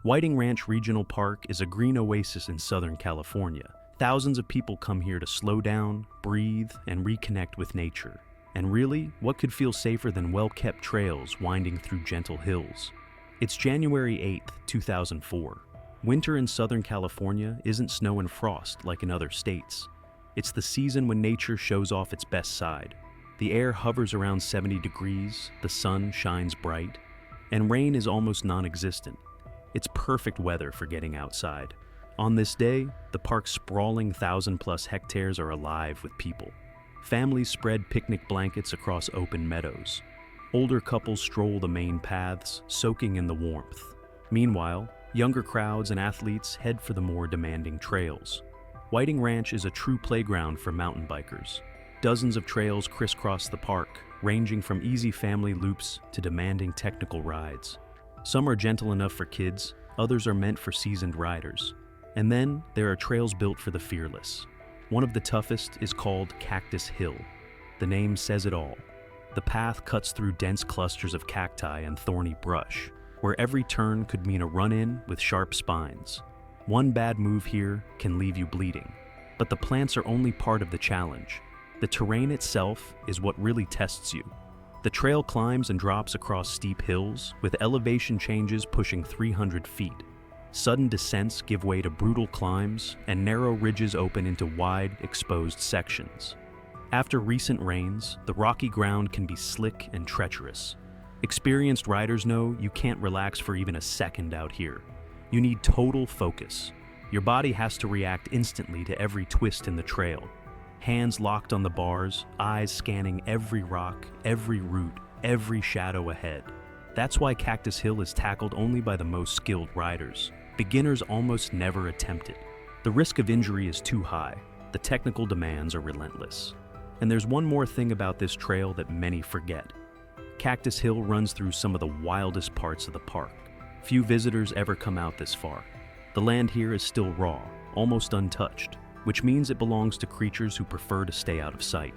Whiting Ranch Regional Park is a green oasis in Southern California. Thousands of people come here to slow down, breathe, and reconnect with nature. And really, what could feel safer than well-kept trails winding through gentle hills? It's January 8th, 2004. Winter in Southern California isn't snow and frost like in other states. It's the season when nature shows off its best side. The air hovers around 70 degrees, the sun shines bright, and rain is almost non-existent. It's perfect weather for getting outside. On this day, the park's sprawling 1,000-plus hectares are alive with people. Families spread picnic blankets across open meadows. Older couples stroll the main paths, soaking in the warmth. Meanwhile, younger crowds and athletes head for the more demanding trails. Whiting Ranch is a true playground for mountain bikers. Dozens of trails crisscross the park, ranging from easy family loops to demanding technical rides. Some are gentle enough for kids, others are meant for seasoned riders. And then there are trails built for the fearless. One of the toughest is called Cactus Hill. The name says it all. The path cuts through dense clusters of cacti and thorny brush, where every turn could mean a run-in with sharp spines. One bad move here can leave you bleeding. But the plants are only part of the challenge. The terrain itself is what really tests you. The trail climbs and drops across steep hills, with elevation changes pushing 300 feet. Sudden descents give way to brutal climbs, and narrow ridges open into wide, exposed sections. After recent rains, the rocky ground can be slick and treacherous. Experienced riders know you can't relax for even a second out here. You need total focus. Your body has to react instantly to every twist in the trail. Hands locked on the bars, eyes scanning every rock, every root, every shadow ahead. That's why Cactus Hill is tackled only by the most skilled riders. Beginners almost never attempt it. The risk of injury is too high. The technical demands are relentless. And there's one more thing about this trail that many forget. Cactus Hill runs through some of the wildest parts of the park. Few visitors ever come out this far. The land here is still raw, almost untouched, which means it belongs to creatures who prefer to stay out of sight.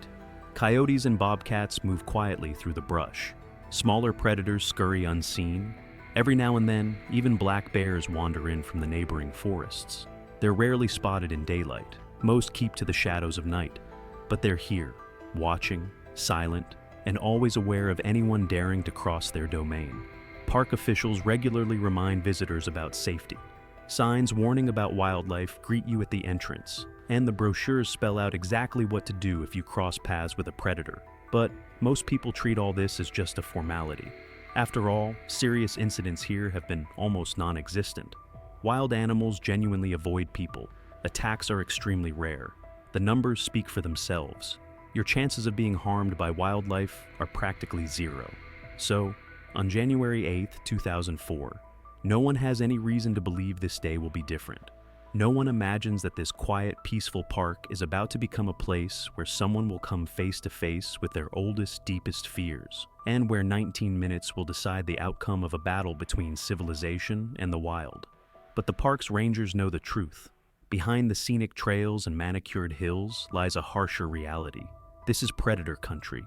Coyotes and bobcats move quietly through the brush. Smaller predators scurry unseen. Every now and then, even black bears wander in from the neighboring forests. They're rarely spotted in daylight. Most keep to the shadows of night. But they're here, watching, silent, and always aware of anyone daring to cross their domain. Park officials regularly remind visitors about safety. Signs warning about wildlife greet you at the entrance, and the brochures spell out exactly what to do if you cross paths with a predator. But most people treat all this as just a formality. After all, serious incidents here have been almost non-existent. Wild animals genuinely avoid people. Attacks are extremely rare. The numbers speak for themselves. Your chances of being harmed by wildlife are practically zero. So, on January 8th, 2004, no one has any reason to believe this day will be different. No one imagines that this quiet, peaceful park is about to become a place where someone will come face to face with their oldest, deepest fears, and where 19 minutes will decide the outcome of a battle between civilization and the wild. But the park's rangers know the truth. Behind the scenic trails and manicured hills lies a harsher reality. This is predator country.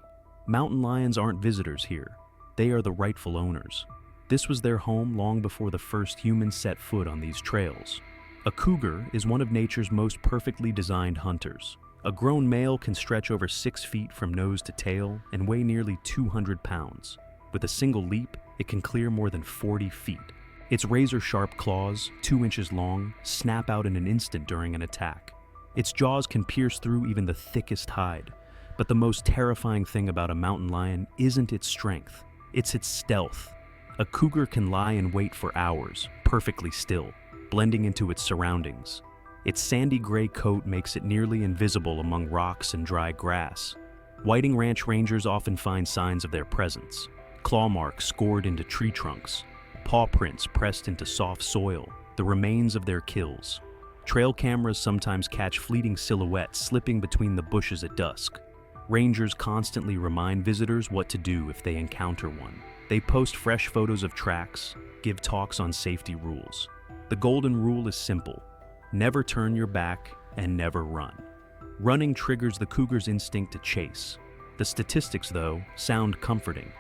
Mountain lions aren't visitors here. They are the rightful owners. This was their home long before the first humans set foot on these trails. A cougar is one of nature's most perfectly designed hunters. A grown male can stretch over 6 feet from nose to tail and weigh nearly 200 pounds. With a single leap, it can clear more than 40 feet. Its razor-sharp claws, 2 inches long, snap out in an instant during an attack. Its jaws can pierce through even the thickest hide. But the most terrifying thing about a mountain lion isn't its strength, it's its stealth. A cougar can lie in wait for hours, perfectly still, blending into its surroundings. Its sandy gray coat makes it nearly invisible among rocks and dry grass. Whiting Ranch rangers often find signs of their presence. Claw marks scored into tree trunks, paw prints pressed into soft soil, the remains of their kills. Trail cameras sometimes catch fleeting silhouettes slipping between the bushes at dusk. Rangers constantly remind visitors what to do if they encounter one. They post fresh photos of tracks, give talks on safety rules. The golden rule is simple: never turn your back and never run. Running triggers the cougar's instinct to chase. The statistics, though, sound comforting.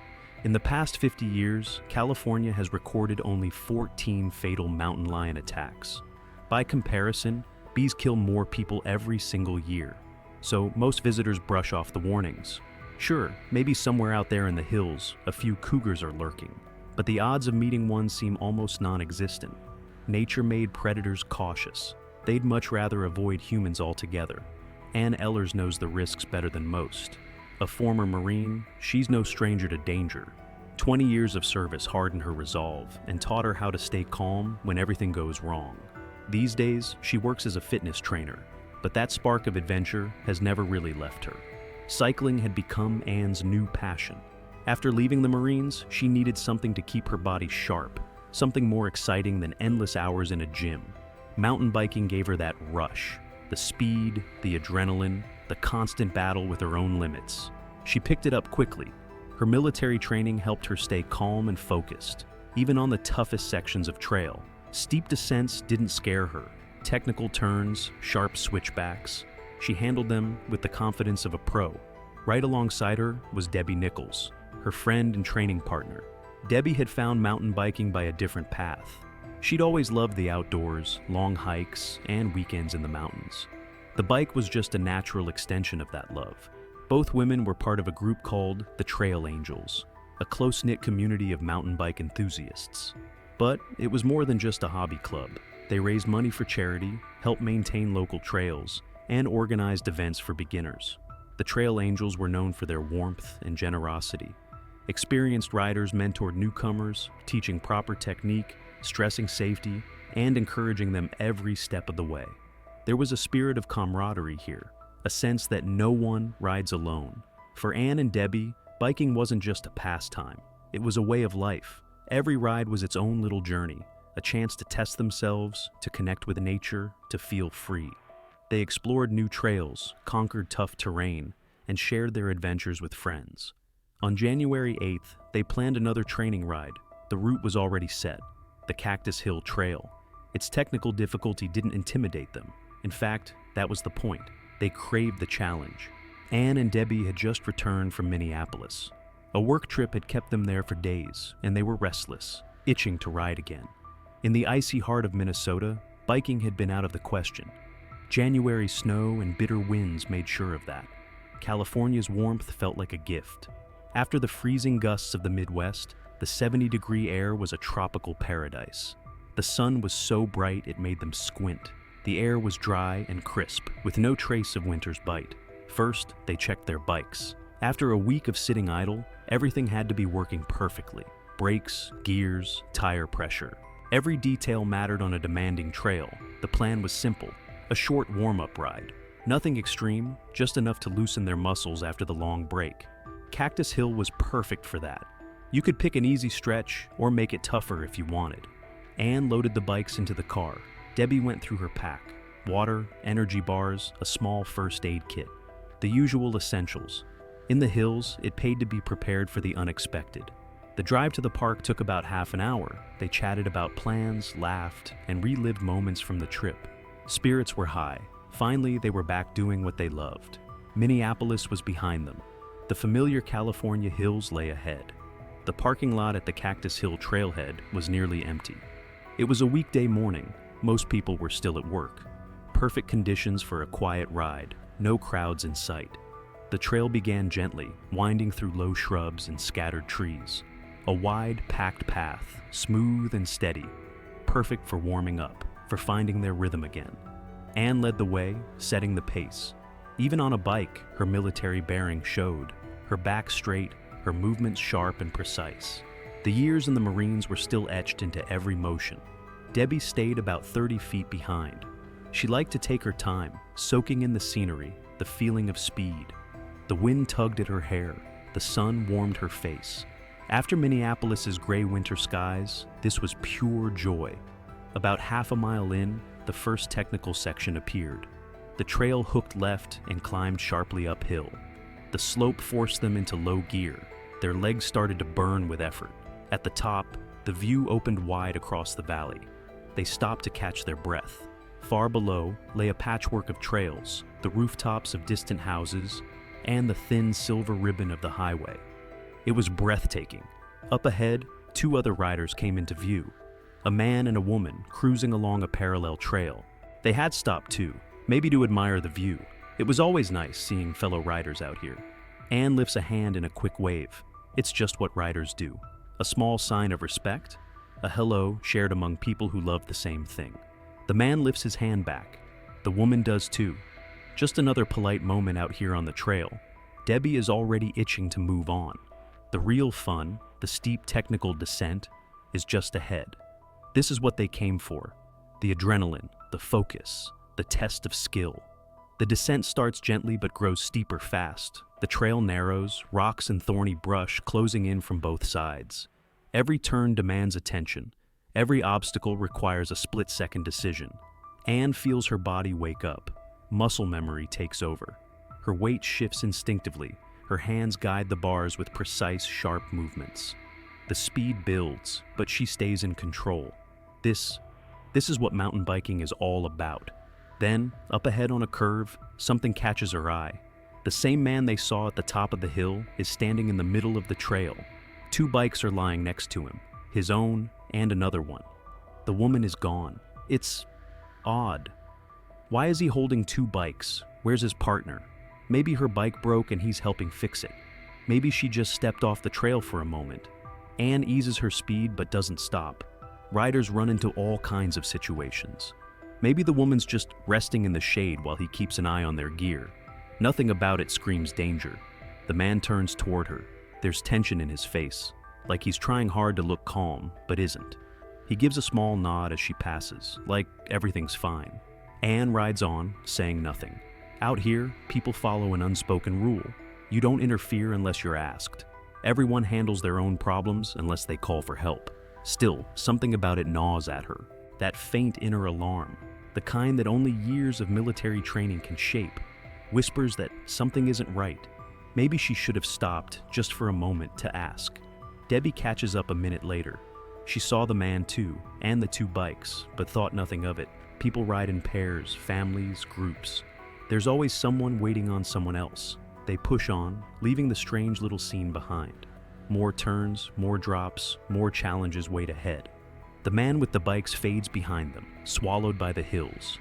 In the past 50 years, California has recorded only 14 fatal mountain lion attacks. By comparison, bees kill more people every single year. So most visitors brush off the warnings. Sure, maybe somewhere out there in the hills, a few cougars are lurking, but the odds of meeting one seem almost non-existent. Nature made predators cautious. They'd much rather avoid humans altogether. Ann Ehlers knows the risks better than most. A former Marine, she's no stranger to danger. 20 years of service hardened her resolve and taught her how to stay calm when everything goes wrong. These days, she works as a fitness trainer, but that spark of adventure has never really left her. Cycling had become Ann's new passion. After leaving the Marines, she needed something to keep her body sharp, something more exciting than endless hours in a gym. Mountain biking gave her that rush, the speed, the adrenaline, the constant battle with her own limits. She picked it up quickly. Her military training helped her stay calm and focused, even on the toughest sections of trail. Steep descents didn't scare her. Technical turns, sharp switchbacks. She handled them with the confidence of a pro. Right alongside her was Debbie Nichols, her friend and training partner. Debbie had found mountain biking by a different path. She'd always loved the outdoors, long hikes, and weekends in the mountains. The bike was just a natural extension of that love. Both women were part of a group called the Trail Angels, a close-knit community of mountain bike enthusiasts. But it was more than just a hobby club. They raised money for charity, helped maintain local trails, and organized events for beginners. The Trail Angels were known for their warmth and generosity. Experienced riders mentored newcomers, teaching proper technique, stressing safety, and encouraging them every step of the way. There was a spirit of camaraderie here, a sense that no one rides alone. For Ann and Debbie, biking wasn't just a pastime. It was a way of life. Every ride was its own little journey, a chance to test themselves, to connect with nature, to feel free. They explored new trails, conquered tough terrain, and shared their adventures with friends. On January 8th, they planned another training ride. The route was already set, the Cactus Hill Trail. Its technical difficulty didn't intimidate them. In fact, that was the point. They craved the challenge. Ann and Debbie had just returned from Minneapolis. A work trip had kept them there for days, and they were restless, itching to ride again. In the icy heart of Minnesota, biking had been out of the question. January snow and bitter winds made sure of that. California's warmth felt like a gift. After the freezing gusts of the Midwest, the 70-degree air was a tropical paradise. The sun was so bright it made them squint. The air was dry and crisp, with no trace of winter's bite. First, they checked their bikes. After a week of sitting idle, everything had to be working perfectly. Brakes, gears, tire pressure. Every detail mattered on a demanding trail. The plan was simple, a short warm-up ride. Nothing extreme, just enough to loosen their muscles after the long break. Cactus Hill was perfect for that. You could pick an easy stretch or make it tougher if you wanted. Ann loaded the bikes into the car. Debbie went through her pack. Water, energy bars, a small first aid kit. The usual essentials. In the hills, it paid to be prepared for the unexpected. The drive to the park took about half an hour. They chatted about plans, laughed, and relived moments from the trip. Spirits were high. Finally, they were back doing what they loved. Minneapolis was behind them. The familiar California hills lay ahead. The parking lot at the Cactus Hill trailhead was nearly empty. It was a weekday morning. Most people were still at work. Perfect conditions for a quiet ride, no crowds in sight. The trail began gently, winding through low shrubs and scattered trees. A wide, packed path, smooth and steady, perfect for warming up, for finding their rhythm again. Ann led the way, setting the pace. Even on a bike, her military bearing showed, her back straight, her movements sharp and precise. The years in the Marines were still etched into every motion. Debbie stayed about 30 feet behind. She liked to take her time, soaking in the scenery, the feeling of speed. The wind tugged at her hair, the sun warmed her face. After Minneapolis's gray winter skies, this was pure joy. About half a mile in, the first technical section appeared. The trail hooked left and climbed sharply uphill. The slope forced them into low gear. Their legs started to burn with effort. At the top, the view opened wide across the valley. They stopped to catch their breath. Far below lay a patchwork of trails, the rooftops of distant houses, and the thin silver ribbon of the highway. It was breathtaking. Up ahead, two other riders came into view. A man and a woman cruising along a parallel trail. They had stopped too, maybe to admire the view. It was always nice seeing fellow riders out here. Anne lifts a hand in a quick wave. It's just what riders do. A small sign of respect, a hello shared among people who love the same thing. The man lifts his hand back. The woman does too. Just another polite moment out here on the trail. Debbie is already itching to move on. The real fun, the steep technical descent, is just ahead. This is what they came for. The adrenaline, the focus, the test of skill. The descent starts gently but grows steeper fast. The trail narrows, rocks and thorny brush closing in from both sides. Every turn demands attention. Every obstacle requires a split-second decision. Anne feels her body wake up. Muscle memory takes over. Her weight shifts instinctively. Her hands guide the bars with precise, sharp movements. The speed builds, but she stays in control. This is what mountain biking is all about. Then, up ahead on a curve, something catches her eye. The same man they saw at the top of the hill is standing in the middle of the trail. Two bikes are lying next to him, his own and another one. The woman is gone. It's odd. Why is he holding two bikes? Where's his partner? Maybe her bike broke and he's helping fix it. Maybe she just stepped off the trail for a moment. Anne eases her speed but doesn't stop. Riders run into all kinds of situations. Maybe the woman's just resting in the shade while he keeps an eye on their gear. Nothing about it screams danger. The man turns toward her. There's tension in his face, like he's trying hard to look calm, but isn't. He gives a small nod as she passes, like everything's fine. Anne rides on, saying nothing. Out here, people follow an unspoken rule. You don't interfere unless you're asked. Everyone handles their own problems unless they call for help. Still, something about it gnaws at her. That faint inner alarm, the kind that only years of military training can shape, whispers that something isn't right. Maybe she should have stopped just for a moment to ask. Debbie catches up a minute later. She saw the man too, and the two bikes, but thought nothing of it. People ride in pairs, families, groups. There's always someone waiting on someone else. They push on, leaving the strange little scene behind. More turns, more drops, more challenges wait ahead. The man with the bikes fades behind them, swallowed by the hills.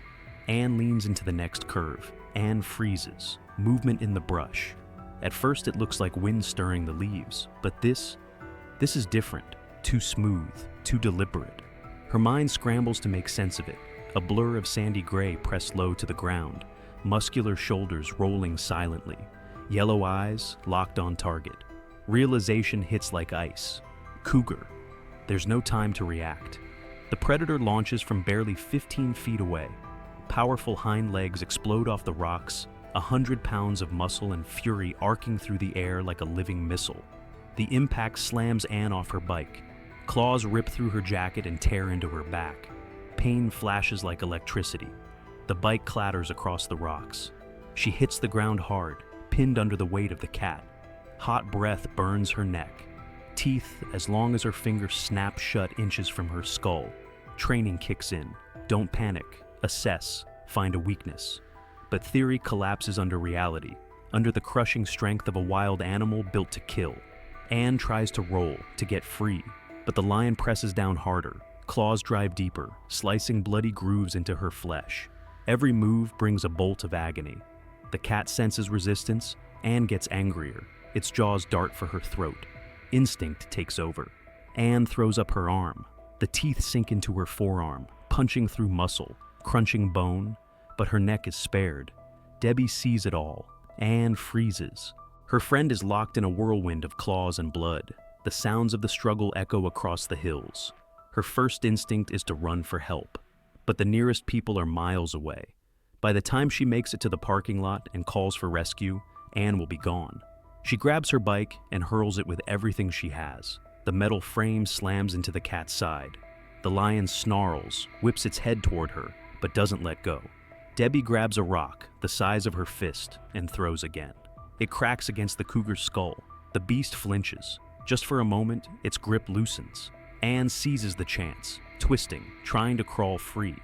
Anne leans into the next curve. Anne freezes, movement in the brush. At first it looks like wind stirring the leaves, but this is different, too smooth, too deliberate. Her mind scrambles to make sense of it, a blur of sandy gray pressed low to the ground, muscular shoulders rolling silently, yellow eyes locked on target. Realization hits like ice. Cougar. There's no time to react. The predator launches from barely 15 feet away. Powerful hind legs explode off the rocks, 100 pounds of muscle and fury arcing through the air like a living missile. The impact slams Anne off her bike. Claws rip through her jacket and tear into her back. Pain flashes like electricity. The bike clatters across the rocks. She hits the ground hard, pinned under the weight of the cat. Hot breath burns her neck. Teeth as long as her fingers snap shut inches from her skull. Training kicks in. Don't panic. Assess. Find a weakness. But theory collapses under reality, under the crushing strength of a wild animal built to kill. Anne tries to roll, to get free, but the lion presses down harder. Claws drive deeper, slicing bloody grooves into her flesh. Every move brings a bolt of agony. The cat senses resistance. Anne gets angrier. Its jaws dart for her throat. Instinct takes over. Anne throws up her arm. The teeth sink into her forearm, punching through muscle, crunching bone, but her neck is spared. Debbie sees it all. Anne freezes. Her friend is locked in a whirlwind of claws and blood. The sounds of the struggle echo across the hills. Her first instinct is to run for help, but the nearest people are miles away. By the time she makes it to the parking lot and calls for rescue, Anne will be gone. She grabs her bike and hurls it with everything she has. The metal frame slams into the cat's side. The lion snarls, whips its head toward her, but doesn't let go. Debbie grabs a rock, the size of her fist, and throws again. It cracks against the cougar's skull. The beast flinches. Just for a moment, its grip loosens. Anne seizes the chance, twisting, trying to crawl free.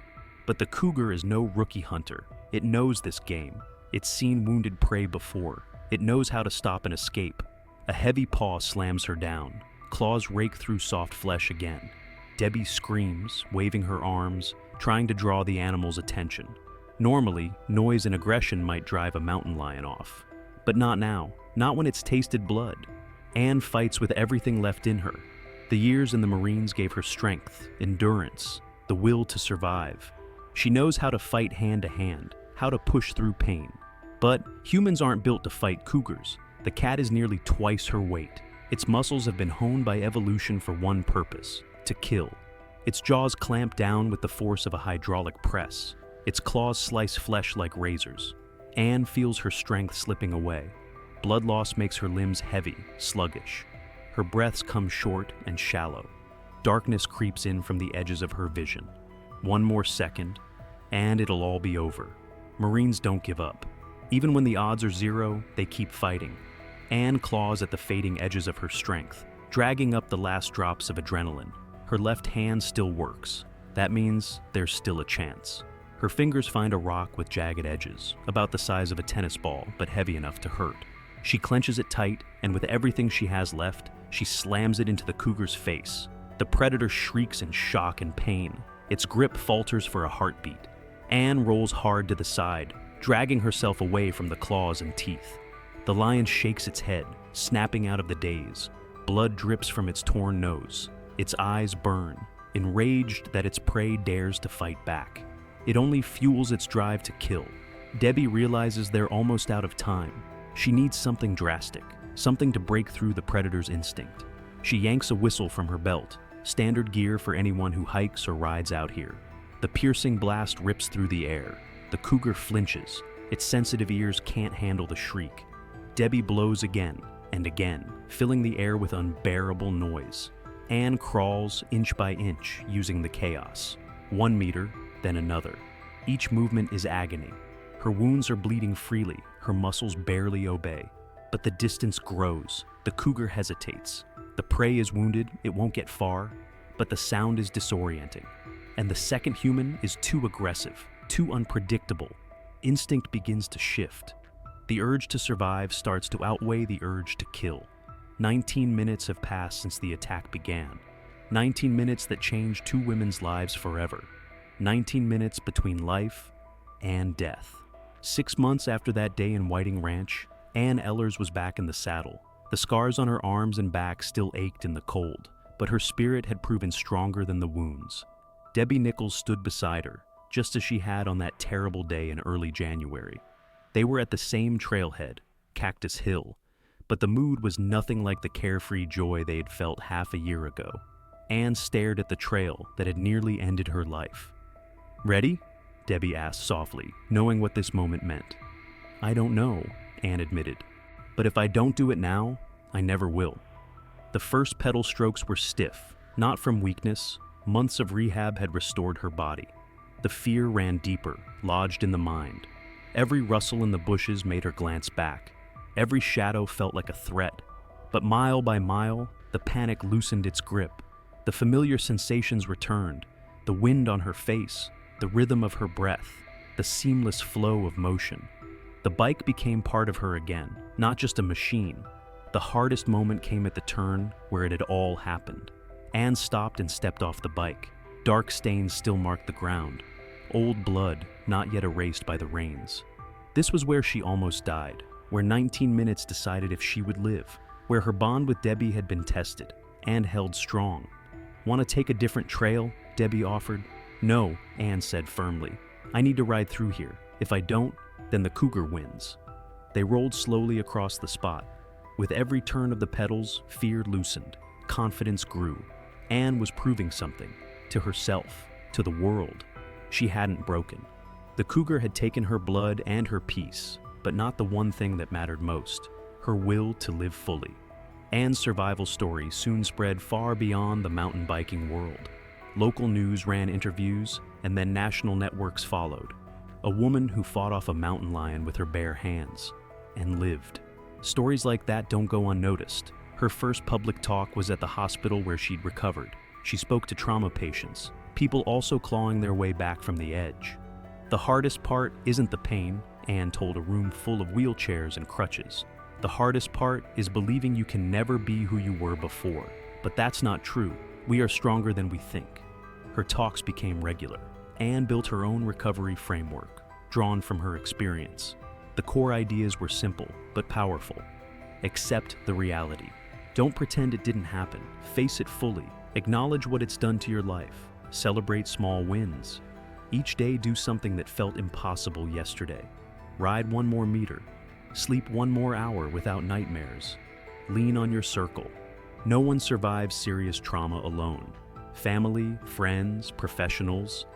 But the cougar is no rookie hunter. It knows this game. It's seen wounded prey before. It knows how to stop and escape. A heavy paw slams her down. Claws rake through soft flesh again. Debbie screams, waving her arms, trying to draw the animal's attention. Normally, noise and aggression might drive a mountain lion off. But not now, not when it's tasted blood. Anne fights with everything left in her. The years in the Marines gave her strength, endurance, the will to survive. She knows how to fight hand to hand, how to push through pain. But humans aren't built to fight cougars. The cat is nearly twice her weight. Its muscles have been honed by evolution for one purpose: to kill. Its jaws clamp down with the force of a hydraulic press. Its claws slice flesh like razors. Anne feels her strength slipping away. Blood loss makes her limbs heavy, sluggish. Her breaths come short and shallow. Darkness creeps in from the edges of her vision. One more second, and it'll all be over. Marines don't give up. Even when the odds are zero, they keep fighting. Anne claws at the fading edges of her strength, dragging up the last drops of adrenaline. Her left hand still works. That means there's still a chance. Her fingers find a rock with jagged edges, about the size of a tennis ball, but heavy enough to hurt. She clenches it tight, and with everything she has left, she slams it into the cougar's face. The predator shrieks in shock and pain. Its grip falters for a heartbeat. Anne rolls hard to the side, dragging herself away from the claws and teeth. The lion shakes its head, snapping out of the daze. Blood drips from its torn nose. Its eyes burn, enraged that its prey dares to fight back. It only fuels its drive to kill. Debbie realizes they're almost out of time. She needs something drastic, something to break through the predator's instinct. She yanks a whistle from her belt, standard gear for anyone who hikes or rides out here. The piercing blast rips through the air. The cougar flinches. Its sensitive ears can't handle the shriek. Debbie blows again and again, filling the air with unbearable noise. Anne crawls inch by inch, using the chaos. 1 meter, then another. Each movement is agony. Her wounds are bleeding freely, her muscles barely obey. But the distance grows. The cougar hesitates. The prey is wounded, it won't get far, but the sound is disorienting. And the second human is too aggressive, too unpredictable. Instinct begins to shift. The urge to survive starts to outweigh the urge to kill. 19 minutes have passed since the attack began. 19 minutes that changed 2 women's lives forever. 19 minutes between life and death. 6 months after that day in Whiting Ranch, Ann Ellers was back in the saddle. The scars on her arms and back still ached in the cold, but her spirit had proven stronger than the wounds. Debbie Nichols stood beside her, just as she had on that terrible day in early January. They were at the same trailhead, Cactus Hill, but the mood was nothing like the carefree joy they had felt half a year ago. Anne stared at the trail that had nearly ended her life. "Ready?" Debbie asked softly, knowing what this moment meant. "I don't know," Anne admitted. "But if I don't do it now, I never will." The first pedal strokes were stiff, not from weakness. Months of rehab had restored her body. The fear ran deeper, lodged in the mind. Every rustle in the bushes made her glance back. Every shadow felt like a threat. But mile by mile, the panic loosened its grip. The familiar sensations returned, the wind on her face, the rhythm of her breath, the seamless flow of motion. The bike became part of her again, not just a machine. The hardest moment came at the turn where it had all happened. Anne stopped and stepped off the bike. Dark stains still marked the ground. Old blood, not yet erased by the rains. This was where she almost died, where 19 minutes decided if she would live, where her bond with Debbie had been tested and held strong. "Want to take a different trail?" Debbie offered. "No," Anne said firmly. "I need to ride through here. If I don't, then the cougar wins." They rolled slowly across the spot. With every turn of the pedals, fear loosened. Confidence grew. Anne was proving something, to herself, to the world. She hadn't broken. The cougar had taken her blood and her peace, but not the one thing that mattered most: her will to live fully. Anne's survival story soon spread far beyond the mountain biking world. Local news ran interviews, and then national networks followed. A woman who fought off a mountain lion with her bare hands, and lived. Stories like that don't go unnoticed. Her first public talk was at the hospital where she'd recovered. She spoke to trauma patients, people also clawing their way back from the edge. "The hardest part isn't the pain," Anne told a room full of wheelchairs and crutches. The hardest part is believing you can never be who you were before. But that's not true. We are stronger than we think. Her talks became regular. Anne built her own recovery framework, drawn from her experience. The core ideas were simple, but powerful. Accept the reality. Don't pretend it didn't happen. Face it fully. Acknowledge what it's done to your life. Celebrate small wins. Each day do something that felt impossible yesterday. Ride 1 more meter. Sleep 1 more hour without nightmares. Lean on your circle. No one survives serious trauma alone. Family, friends, professionals,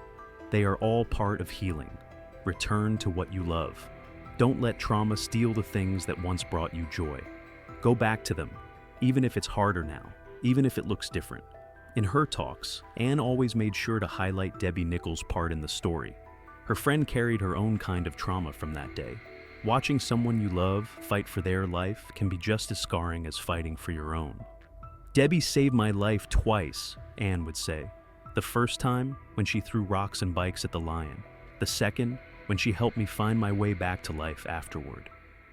they are all part of healing. Return to what you love. Don't let trauma steal the things that once brought you joy. Go back to them, even if it's harder now, even if it looks different. In her talks, Anne always made sure to highlight Debbie Nichols' part in the story. Her friend carried her own kind of trauma from that day. Watching someone you love fight for their life can be just as scarring as fighting for your own. Debbie saved my life twice, Anne would say. The first time, when she threw rocks and bikes at the lion. The second, when she helped me find my way back to life afterward.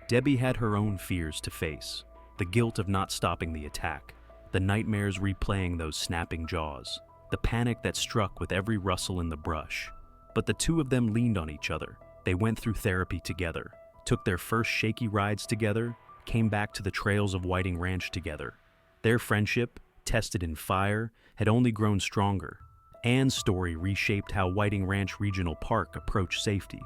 Debbie had her own fears to face. The guilt of not stopping the attack. The nightmares replaying those snapping jaws. The panic that struck with every rustle in the brush. But the two of them leaned on each other. They went through therapy together, took their first shaky rides together, came back to the trails of Whiting Ranch together. Their friendship, tested in fire, had only grown stronger. Anne's story reshaped how Whiting Ranch Regional Park approached safety.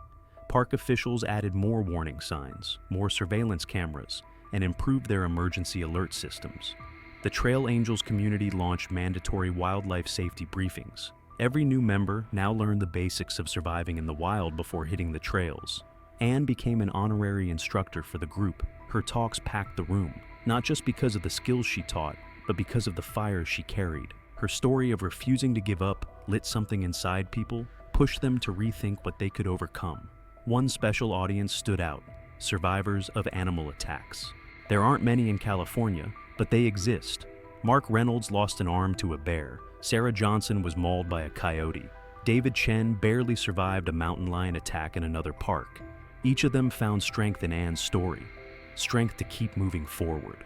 Park officials added more warning signs, more surveillance cameras, and improved their emergency alert systems. The Trail Angels community launched mandatory wildlife safety briefings. Every new member now learned the basics of surviving in the wild before hitting the trails. Anne became an honorary instructor for the group. Her talks packed the room, not just because of the skills she taught, but because of the fire she carried. Her story of refusing to give up lit something inside people, pushed them to rethink what they could overcome. One special audience stood out: survivors of animal attacks. There aren't many in California, but they exist. Mark Reynolds lost an arm to a bear. Sarah Johnson was mauled by a coyote. David Chen barely survived a mountain lion attack in another park. Each of them found strength in Anne's story, strength to keep moving forward.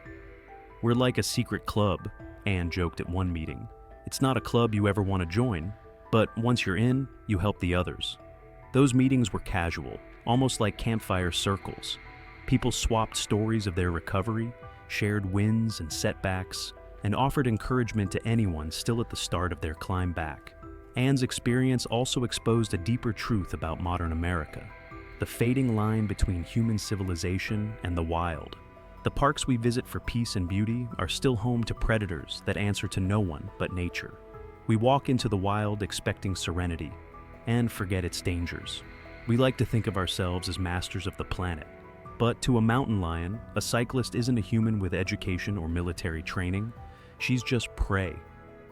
"We're like a secret club," Anne joked at one meeting. "It's not a club you ever want to join, but once you're in, you help the others." Those meetings were casual, almost like campfire circles. People swapped stories of their recovery, shared wins and setbacks, and offered encouragement to anyone still at the start of their climb back. Anne's experience also exposed a deeper truth about modern America: the fading line between human civilization and the wild. The parks we visit for peace and beauty are still home to predators that answer to no one but nature. We walk into the wild expecting serenity and forget its dangers. We like to think of ourselves as masters of the planet. But to a mountain lion, a cyclist isn't a human with education or military training. She's just prey.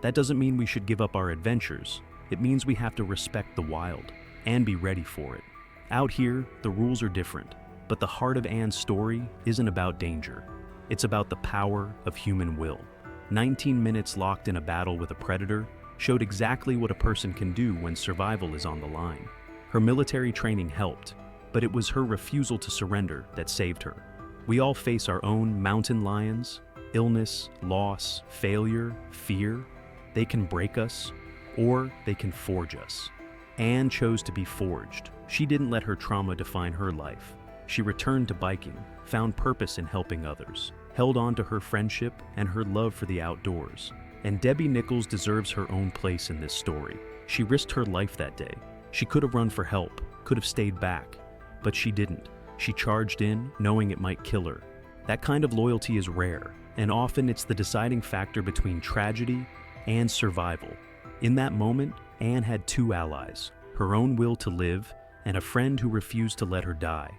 That doesn't mean we should give up our adventures. It means we have to respect the wild and be ready for it. Out here, the rules are different. But the heart of Anne's story isn't about danger. It's about the power of human will. 19 minutes locked in a battle with a predator showed exactly what a person can do when survival is on the line. Her military training helped, but it was her refusal to surrender that saved her. We all face our own mountain lions: illness, loss, failure, fear. They can break us, or they can forge us. Anne chose to be forged. She didn't let her trauma define her life. She returned to biking, found purpose in helping others, held on to her friendship and her love for the outdoors. And Debbie Nichols deserves her own place in this story. She risked her life that day. She could have run for help, could have stayed back, but she didn't. She charged in, knowing it might kill her. That kind of loyalty is rare, and often it's the deciding factor between tragedy and survival. In that moment, Anne had two allies: her own will to live and a friend who refused to let her die.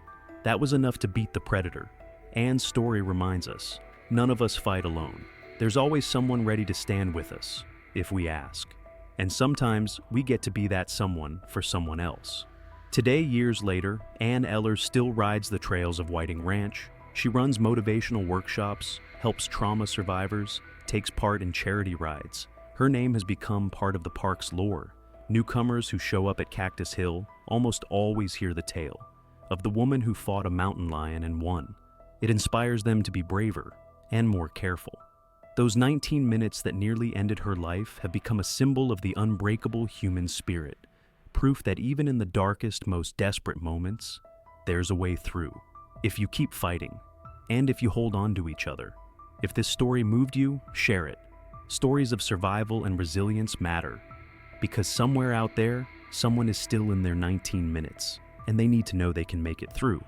That was enough to beat the predator. Anne's story reminds us, none of us fight alone. There's always someone ready to stand with us, if we ask. And sometimes we get to be that someone for someone else. Today, years later, Anne Ehlers still rides the trails of Whiting Ranch. She runs motivational workshops, helps trauma survivors, takes part in charity rides. Her name has become part of the park's lore. Newcomers who show up at Cactus Hill almost always hear the tale of the woman who fought a mountain lion and won, It inspires them to be braver and more careful. Those 19 minutes that nearly ended her life have become a symbol of the unbreakable human spirit, proof that even in the darkest, most desperate moments, there's a way through. If you keep fighting, and if you hold on to each other. If this story moved you, share it. Stories of survival and resilience matter, because somewhere out there, someone is still in their 19 minutes, and they need to know they can make it through.